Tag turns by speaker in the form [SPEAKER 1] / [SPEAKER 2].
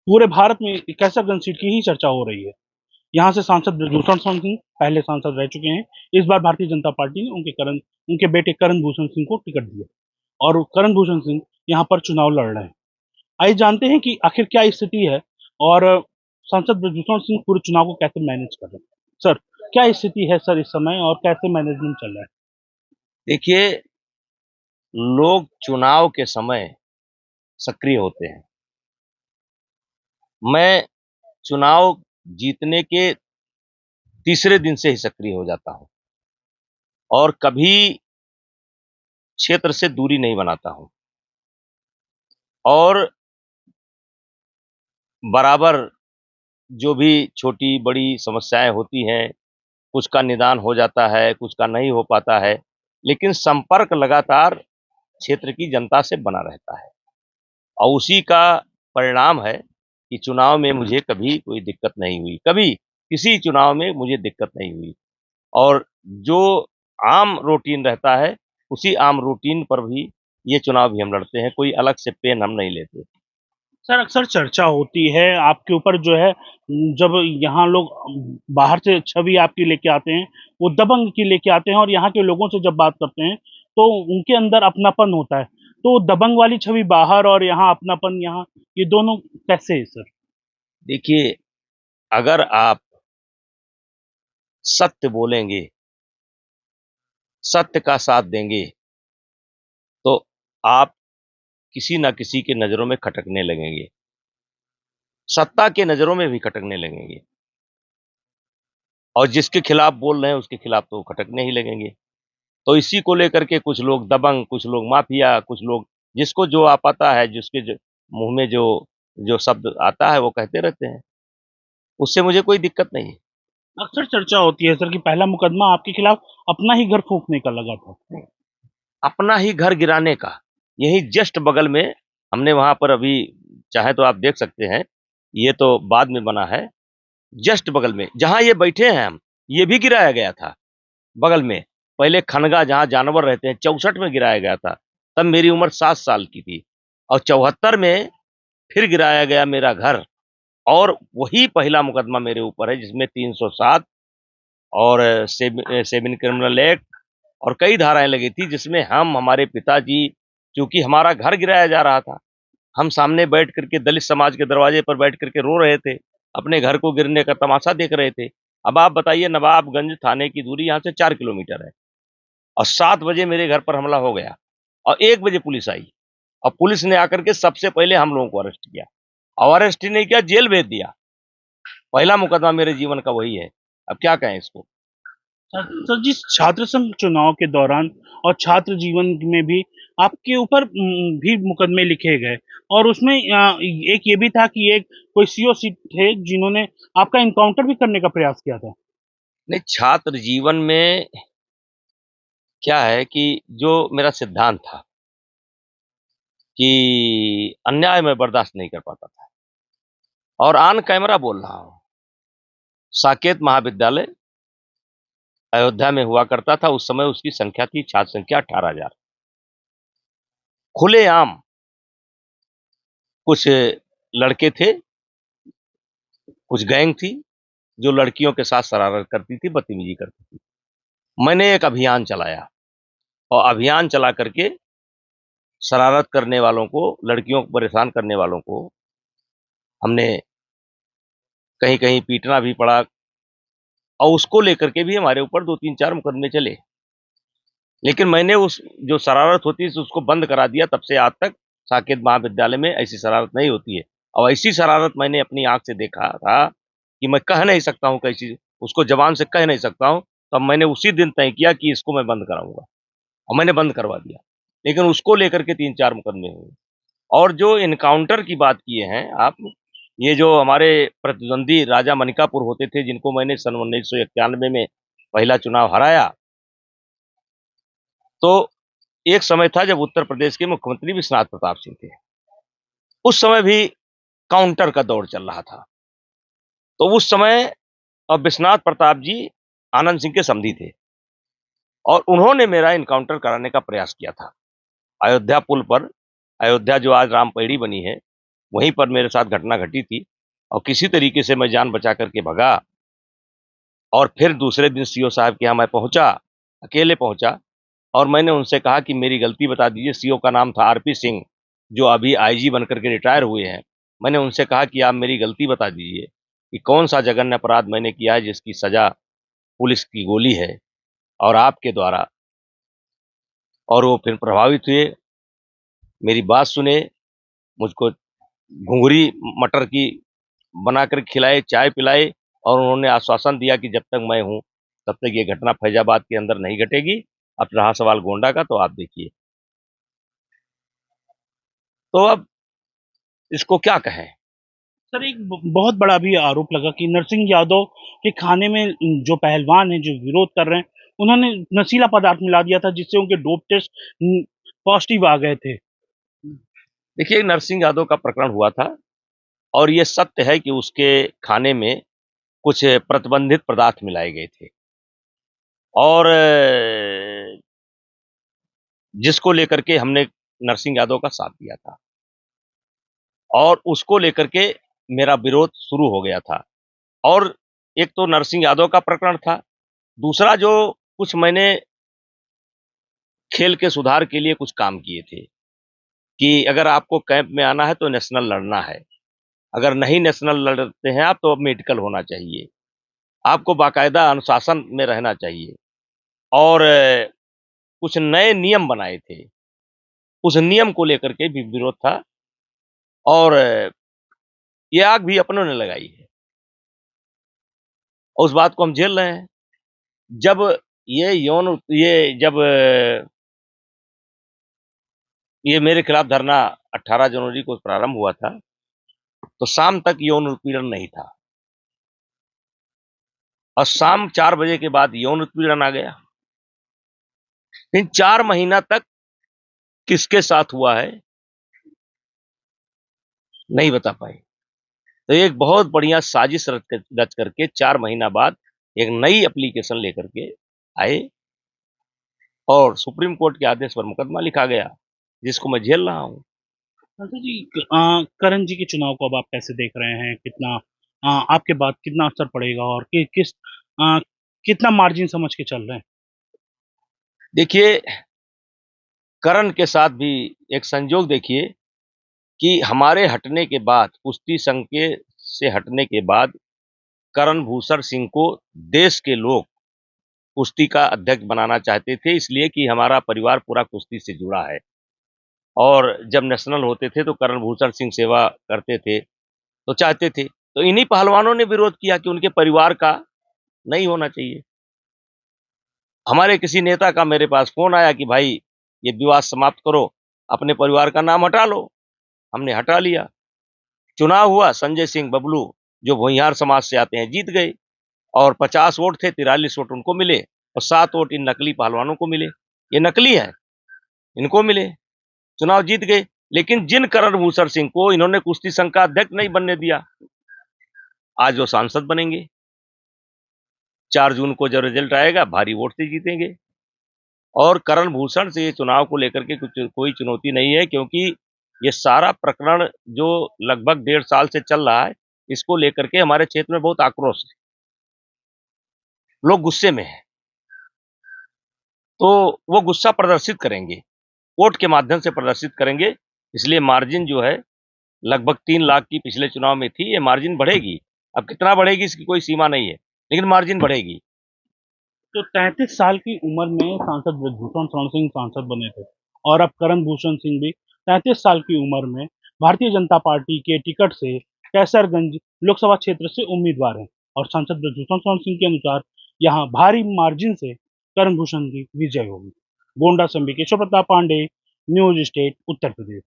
[SPEAKER 1] पूरे भारत में कैसरगंज सीट की ही चर्चा हो रही है। यहाँ से सांसद ब्रजभूषण सिंह पहले सांसद रह चुके हैं। इस बार भारतीय जनता पार्टी ने उनके बेटे करण भूषण सिंह को टिकट दिया और करण भूषण सिंह यहाँ पर चुनाव लड़ रहे हैं। आइए जानते हैं कि आखिर क्या स्थिति है और सांसद ब्रजभूषण सिंह पूरे चुनाव को कैसे मैनेज कर रहे हैं। सर, क्या स्थिति है सर इस समय और कैसे मैनेजमेंट चल रहा है?
[SPEAKER 2] देखिए, लोग चुनाव के समय सक्रिय होते हैं। मैं चुनाव जीतने के तीसरे दिन से ही सक्रिय हो जाता हूँ और कभी क्षेत्र से दूरी नहीं बनाता हूँ और बराबर जो भी छोटी-बड़ी समस्याएँ होती हैं, कुछ का निदान हो जाता है, कुछ का नहीं हो पाता है, लेकिन संपर्क लगातार क्षेत्र की जनता से बना रहता है और उसी का परिणाम है कि चुनाव में मुझे कभी कोई दिक्कत नहीं हुई। कभी किसी चुनाव में मुझे दिक्कत नहीं हुई और जो आम रूटीन रहता है, उसी आम रूटीन पर भी ये चुनाव भी हम लड़ते हैं, कोई अलग से पेन हम नहीं लेते।
[SPEAKER 1] सर, अक्सर चर्चा होती है आपके ऊपर जो है, जब यहाँ लोग बाहर से छवि आपकी लेके आते हैं, वो दबंग की लेके आते हैं और यहाँ के लोगों से जब बात करते हैं, तो उनके अंदर अपनापन होता है। तो दबंग वाली छवि बाहर और यहाँ अपनापन यहाँ, ये दोनों कैसे है सर?
[SPEAKER 2] देखिए, अगर आप सत्य बोलेंगे, सत्य का साथ देंगे, तो आप किसी न किसी की नज़रों में खटकने लगेंगे। सत्ता के नज़रों में भी खटकने लगेंगे और जिसके खिलाफ बोल रहे हैं, उसके खिलाफ तो खटकने ही लगेंगे। तो इसी को लेकर के कुछ लोग दबंग, कुछ लोग माफिया, कुछ लोग जिसको जो आ पाता है, जिसके जो मुँह में जो जो शब्द आता है, वो कहते रहते हैं। उससे मुझे कोई दिक्कत नहीं है।
[SPEAKER 1] अक्सर चर्चा होती है सर कि पहला मुकदमा आपके खिलाफ अपना ही घर फूँकने का लगा था।
[SPEAKER 2] अपना ही घर गिराने का, यही जस्ट बगल में हमने वहाँ पर अभी चाहे तो आप देख सकते हैं, ये तो बाद में बना है, जस्ट बगल में, जहाँ ये बैठे हैं हम, ये भी गिराया गया था, बगल में। पहले खनगा जहाँ जानवर रहते हैं, 64 में गिराया गया था, तब मेरी उम्र 7 साल की थी और 74 में फिर गिराया गया मेरा घर और वही पहला मुकदमा मेरे ऊपर है जिसमें 307 और सेवन क्रिमिनल एक्ट और कई धाराएँ लगी थी जिसमें हमारे पिताजी चूँकि हमारा घर गिराया जा रहा था, हम सामने बैठ कर के दलित समाज के दरवाजे पर बैठ कर के रो रहे थे, अपने घर को गिरने का तमाशा देख रहे थे। अब आप बताइए नवाबगंज थाने की दूरी यहाँ से 4 किलोमीटर है और 7 बजे मेरे घर पर हमला हो गया और 1 बजे पुलिस आई और पुलिस ने आकर के सबसे पहले हम लोगों को अरेस्ट किया और अरेस्ट ही नहीं किया, जेल भेज दिया। पहला मुकदमा मेरे जीवन का वही है। अब क्या कहें इसको?
[SPEAKER 1] सर, जिस छात्र संघ चुनाव के दौरान और छात्र जीवन में भी आपके ऊपर भी मुकदमे लिखे गए और उसमें एक ये भी था कि एक कोई सीओ थे जिन्होंने आपका एनकाउंटर भी करने का प्रयास किया था।
[SPEAKER 2] नहीं, छात्र जीवन में क्या है कि जो मेरा सिद्धांत था कि अन्याय मैं बर्दाश्त नहीं कर पाता था और ऑन कैमरा बोल रहा हूँ। साकेत महाविद्यालय अयोध्या में हुआ करता था, उस समय उसकी संख्या थी छात्र संख्या 18,000। खुलेआम कुछ लड़के थे, कुछ गैंग थी, जो लड़कियों के साथ शरारत करती थी, बदतमीजी करती थी। मैंने एक अभियान चलाया और अभियान चला करके शरारत करने वालों को, लड़कियों को परेशान करने वालों को हमने कहीं-कहीं पीटना भी पड़ा और उसको लेकर के भी हमारे ऊपर 2, 3, 4 मुकदमे चले। लेकिन मैंने उस जो शरारत होती है उसको बंद करा दिया, तब से आज तक साकेत महाविद्यालय में ऐसी शरारत नहीं होती है और ऐसी शरारत मैंने अपनी आँख से देखा था कि मैं कह नहीं सकता हूँ कैसी, उसको ज़बान से कह नहीं सकता हूँ, तब मैंने उसी दिन तय किया कि इसको मैं बंद कराऊँगा और मैंने बंद करवा दिया। लेकिन उसको लेकर के 3-4 मुकदमे हुए और जो एनकाउंटर की बात किए हैं आप, ये जो हमारे प्रतिद्वंदी राजा मनिकापुर होते थे, जिनको मैंने सन 1991 में पहला चुनाव हराया, तो एक समय था जब उत्तर प्रदेश के मुख्यमंत्री विश्वनाथ प्रताप सिंह थे। उस समय भी काउंटर का दौर चल रहा था। तो उस समय विश्वनाथ प्रताप जी आनंद सिंह के समधी थे और उन्होंने मेरा एनकाउंटर कराने का प्रयास किया था। अयोध्या पुल पर, अयोध्या जो आज रामपेड़ी बनी है, वहीं पर मेरे साथ घटना घटी थी और किसी तरीके से मैं जान बचा करके भगा और फिर दूसरे दिन सीओ साहब के यहाँ मैं पहुंचा, अकेले पहुंचा और मैंने उनसे कहा कि मेरी गलती बता दीजिए। सीओ का नाम था आरपी सिंह, जो अभी आईजी बनकर के रिटायर हुए हैं। मैंने उनसे कहा कि आप मेरी गलती बता दीजिए कि कौन-सा जघन्य अपराध मैंने किया है जिसकी सज़ा पुलिस की गोली है और आपके द्वारा। और वो फिर प्रभावित हुए, मेरी बात सुने, मुझको घुंघरी मटर की बनाकर खिलाए, चाय पिलाए और उन्होंने आश्वासन दिया कि जब तक मैं हूँ, तब तक ये घटना फैज़ाबाद के अंदर नहीं घटेगी। अब रहा सवाल गोंडा का, तो आप देखिए। तो अब इसको क्या कहें?
[SPEAKER 1] सर एक बहुत बड़ा भी आरोप लगा कि नरसिंह यादव के खाने में जो पहलवान हैं, जो विरोध कर रहे हैं, उन्होंने नशीला पदार्थ मिला दिया था जिससे उनके डोप टेस्ट पॉजिटिव आ गए थे।
[SPEAKER 2] देखिए, नरसिंह यादव का प्रकरण हुआ था और ये सत्य है कि उसके खाने में कुछ प्रतिबंधित पदार्थ मिलाए गए थे और जिसको लेकर के हमने नरसिंह यादव का साथ दिया था और उसको लेकर के मेरा विरोध शुरू हो गया था। और एक तो नरसिंह यादव का प्रकरण था, दूसरा जो कुछ मैंने खेल के सुधार के लिए कुछ काम किए थे कि अगर आपको कैंप में आना है तो नेशनल लड़ना है, अगर नहीं नेशनल लड़ते हैं आप तो अब मेडिकल होना चाहिए, आपको बाकायदा अनुशासन में रहना चाहिए और कुछ नए नियम बनाए थे, उस नियम को लेकर के भी विरोध था और ये आग भी अपनों ने लगाई है और उस बात को हम झेल रहे हैं। जब ये मेरे खिलाफ धरना 18 जनवरी को प्रारंभ हुआ था, तो शाम तक यौन उत्पीड़न नहीं था और शाम 4 बजे के बाद यौन उत्पीड़न आ गया। इन 4 महीना तक किसके साथ हुआ है, नहीं बता पाए। तो एक बहुत बढ़िया साजिश रच करके 4 महीना बाद एक नई एप्लीकेशन लेकर के आए और सुप्रीम कोर्ट के आदेश पर मुकदमा लिखा गया, जिसको मैं झेल रहा हूँ।
[SPEAKER 1] संजय जी, करण जी के चुनाव को अब आप कैसे देख रहे हैं? कितना आपके बाद कितना असर पड़ेगा और अ, कितना मार्जिन समझ के चल रहे हैं?
[SPEAKER 2] देखिए, करण के साथ भी एक संजोग देखिए कि हमारे हटने के बाद, कुश्ती संघ के से हटने के बाद करण भूषण सिंह को देश के लोग कुश्ती का अध्यक्ष बनाना चाहते थे, इसलिए कि हमारा परिवार पूरा कुश्ती से जुड़ा है और जब नेशनल होते थे तो करण भूषण सिंह सेवा करते थे, तो चाहते थे। तो इन्हीं पहलवानों ने विरोध किया कि उनके परिवार का नहीं होना चाहिए। हमारे किसी नेता का मेरे पास फ़ोन आया कि भाई ये विवाद समाप्त करो, अपने परिवार का नाम हटा लो। हमने हटा लिया। चुनाव हुआ, संजय सिंह बबलू जो भोइहार समाज से आते हैं जीत गए और 50 वोट थे, 43 वोट उनको मिले और 7 वोट इन नकली पहलवानों को मिले। ये नकली हैं, इनको मिले, चुनाव जीत गए। लेकिन जिन करण भूषण सिंह को इन्होंने कुश्ती संघ का अध्यक्ष नहीं बनने दिया, आज वो सांसद बनेंगे। 4 जून को जब रिजल्ट आएगा भारी वोट से जीतेंगे और करण भूषण से ये चुनाव को लेकर के कुछ कोई चुनौती नहीं है, क्योंकि ये सारा प्रकरण जो लगभग 1.5 साल से चल रहा है, इसको लेकर के हमारे क्षेत्र में बहुत आक्रोश है। लोग गुस्से में हैं, तो वो गुस्सा प्रदर्शित करेंगे, वोट के माध्यम से प्रदर्शित करेंगे। इसलिए मार्जिन जो है लगभग 3 लाख की पिछले चुनाव में थी, ये मार्जिन बढ़ेगी। अब कितना बढ़ेगी इसकी कोई सीमा नहीं है, लेकिन मार्जिन बढ़ेगी।
[SPEAKER 1] तो 33 साल की उम्र में सांसद ब्रजभूषण शरण सिंह सांसद बने थे और अब करण भूषण सिंह भी 33 साल की उम्र में भारतीय जनता पार्टी के टिकट से कैसरगंज लोकसभा क्षेत्र से उम्मीदवार हैं और सांसद ब्रजभूषण शरण सिंह के अनुसार यहाँ भारी मार्जिन से करण भूषण की विजय होगी। गोंडा से केशव प्रताप पांडे, न्यूज स्टेट, उत्तर प्रदेश।